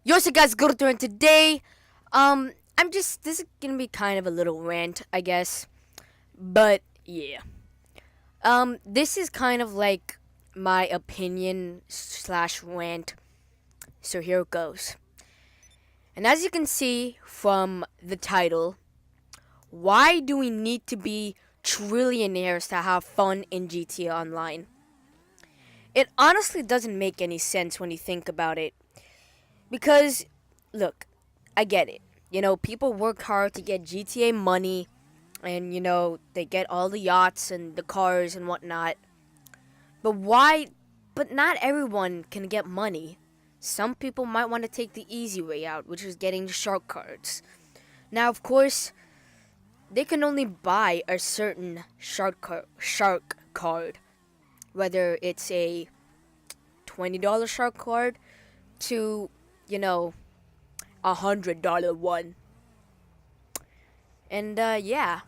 Yo, so guys, good to today. This is gonna be kind of a little rant, I guess. But yeah. This is kind of like my opinion slash rant. So here it goes. And as you can see from the title, why do we need to be trillionaires to have fun in GTA Online? It honestly doesn't make any sense when you think about it. Because, look, I get it. People work hard to get GTA money, and, they get all the yachts and the cars and whatnot. But why? But not everyone can get money. Some people might want to take the easy way out, which is getting shark cards. Now, of course, they can only buy a certain shark card, whether it's a $20 shark card to, $100 one. And yeah,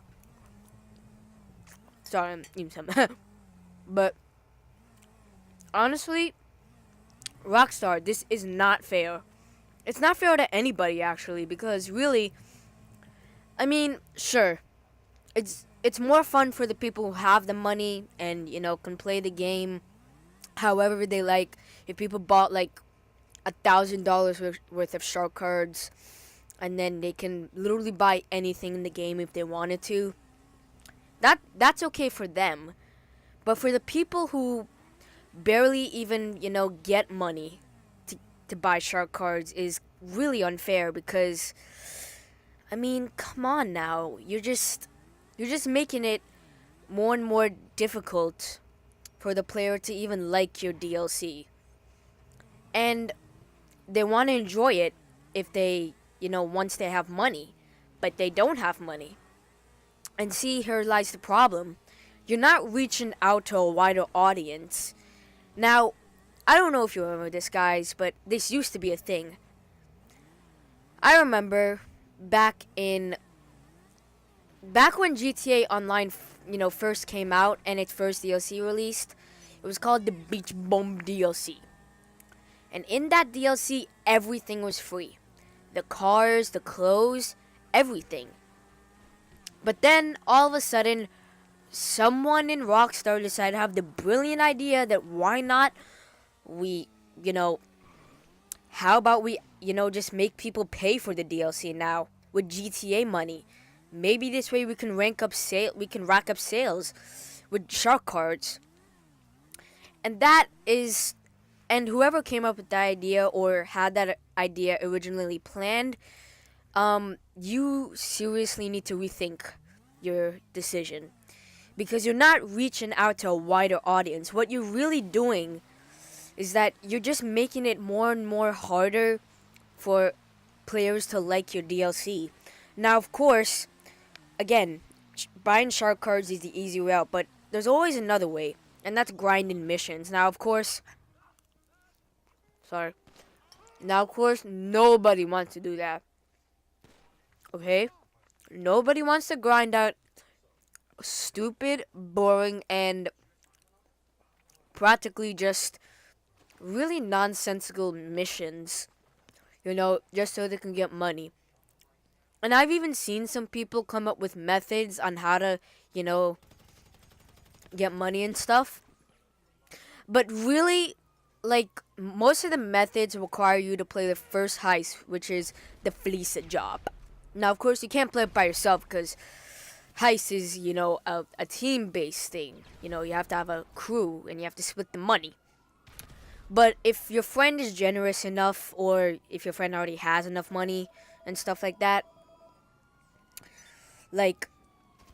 sorry, I'm eating some. But honestly, Rockstar, this is not fair. It's not fair to anybody actually, because really, I mean, sure, it's more fun for the people who have the money and can play the game however they like. If people bought like $1,000 worth of shark cards, and then they can literally buy anything in the game if they wanted to. That's okay for them, but for the people who barely even get money to buy shark cards is really unfair because I mean, come on now, you're just making it more and more difficult for the player to even like your DLC, and they want to enjoy it if they once they have money, but they don't have money. And see, here lies the problem. You're not reaching out to a wider audience. Now, I don't know if you remember this, guys, but this used to be a thing. I remember back when GTA Online, first came out and its first DLC released. It was called the Beach Bomb DLC. And in that DLC, everything was free. The cars, the clothes, everything. But then, all of a sudden, someone in Rockstar decided to have the brilliant idea that why not we, how about we, just make people pay for the DLC now with GTA money. Maybe this way we can rack up sales with shark cards. And and whoever came up with that idea or had that idea originally planned, you seriously need to rethink your decision because you're not reaching out to a wider audience. What you're really doing is that you're just making it more and more harder for players to like your DLC. Now, of course, again, buying shark cards is the easy way out, but there's always another way, and that's grinding missions. Now, of course, nobody wants to do that. Okay? Nobody wants to grind out stupid, boring, and practically just really nonsensical missions, just so they can get money. And I've even seen some people come up with methods on how to, get money and stuff. But really, like, most of the methods require you to play the first heist, which is the fleece job. Now, of course, you can't play it by yourself because heist is, a team-based thing. You have to have a crew and you have to split the money. But if your friend is generous enough, or if your friend already has enough money and stuff like that, like,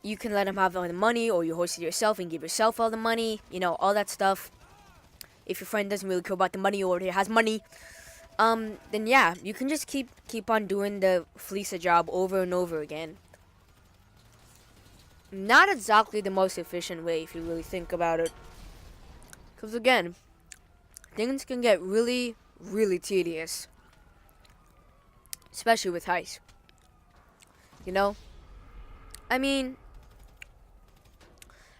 you can let him have all the money, or you host it yourself and give yourself all the money, all that stuff. If your friend doesn't really care about the money or he has money, then yeah, you can just keep on doing the fleece job over and over again. Not exactly the most efficient way if you really think about it. Because again, things can get really, really tedious. Especially with heist. I mean,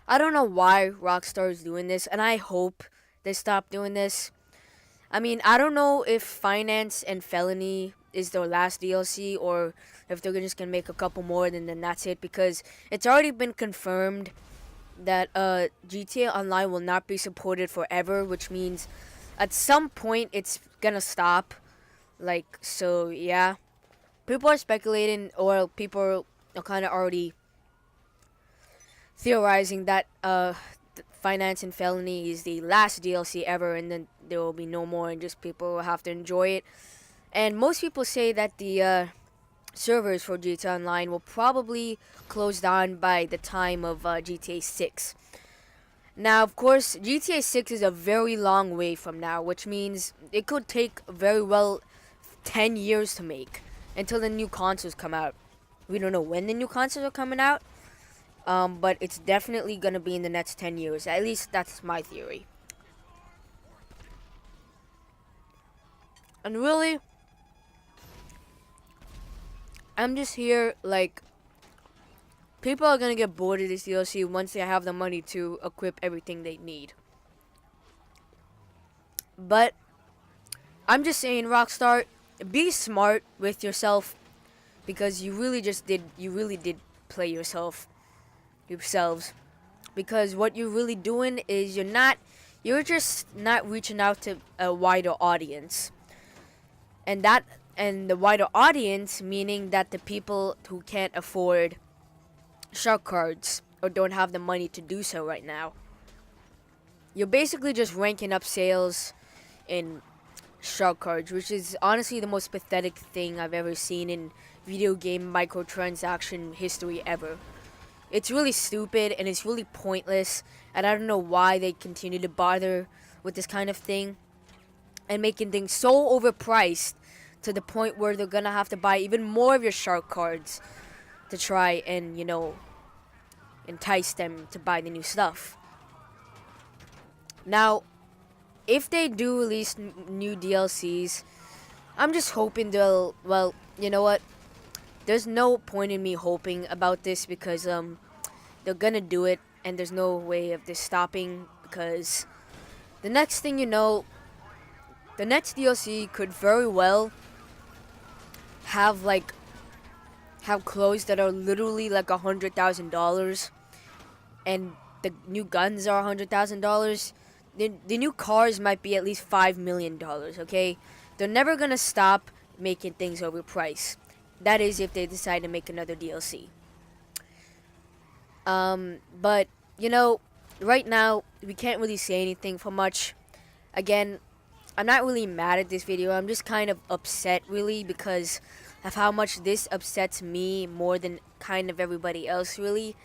I don't know why Rockstar is doing this, and I hope they stop doing this. I mean, I don't know if Finance and Felony is their last DLC or if they're just gonna make a couple more and then that's it, because it's already been confirmed that GTA Online will not be supported forever, which means at some point it's gonna stop. Like, so yeah, people are speculating, or people are kind of already theorizing that Finance and Felony is the last DLC ever, and then there will be no more, and just people will have to enjoy it. And most people say that the servers for GTA Online will probably close down by the time of GTA 6. Now, of course, GTA 6 is a very long way from now, which means it could take very well 10 years to make until the new consoles come out. We don't know when the new consoles are coming out, but it's definitely going to be in the next 10 years. At least that's my theory. And really, I'm just here, like, people are going to get bored of this DLC once they have the money to equip everything they need. But I'm just saying, Rockstar, be smart with yourself, because you really did play yourselves, because what you're really doing is you're just not reaching out to a wider audience, and the wider audience meaning that the people who can't afford shark cards or don't have the money to do so right now. You're basically just ranking up sales in shark cards, which is honestly the most pathetic thing I've ever seen in video game microtransaction history ever. It's really stupid and it's really pointless, and I don't know why they continue to bother with this kind of thing and making things so overpriced to the point where they're gonna have to buy even more of your shark cards to try and, entice them to buy the new stuff. Now, if they do release new DLCs, I'm just hoping they'll, well, you know what? There's no point in me hoping about this, because they're gonna do it, and there's no way of this stopping, because the next thing you know, the next DLC could very well have clothes that are literally like $100,000, and the new guns are $100,000. The new cars might be at least $5 million. Okay, they're never gonna stop making things overpriced. That is if they decide to make another DLC. But right now we can't really say anything for much. Again, I'm not really mad at this video. I'm just kind of upset, really, because of how much this upsets me more than kind of everybody else, really.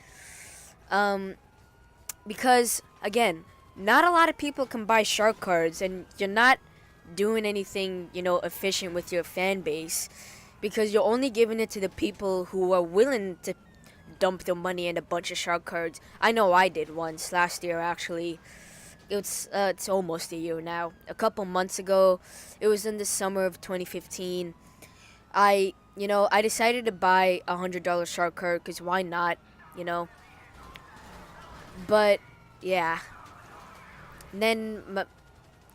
Because, again, not a lot of people can buy shark cards, and you're not doing anything, efficient with your fan base, because you're only giving it to the people who are willing to dump their money in a bunch of shark cards. I know I did once, last year, actually. It's almost a year now. A couple months ago, it was in the summer of 2015. I decided to buy a $100 shark card, because why not, But, yeah. And then,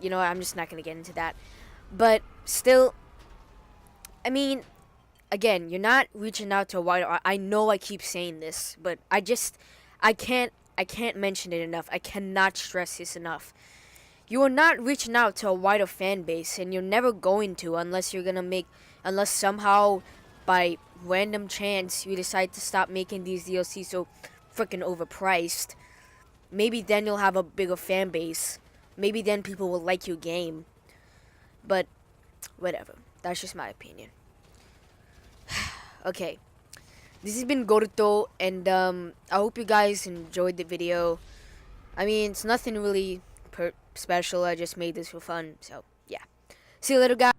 I'm just not going to get into that. But, still, I mean, again, you're not reaching out to a wider... I know I keep saying this, but I can't mention it enough. I cannot stress this enough. You are not reaching out to a wider fan base, and you're never going to, unless somehow, by random chance, you decide to stop making these DLCs so freaking overpriced. Maybe then you'll have a bigger fan base. Maybe then people will like your game. But, whatever. That's just my opinion. Okay. This has been Goruto, and I hope you guys enjoyed the video. I mean, it's nothing really special. I just made this for fun, so yeah. See you later, guys.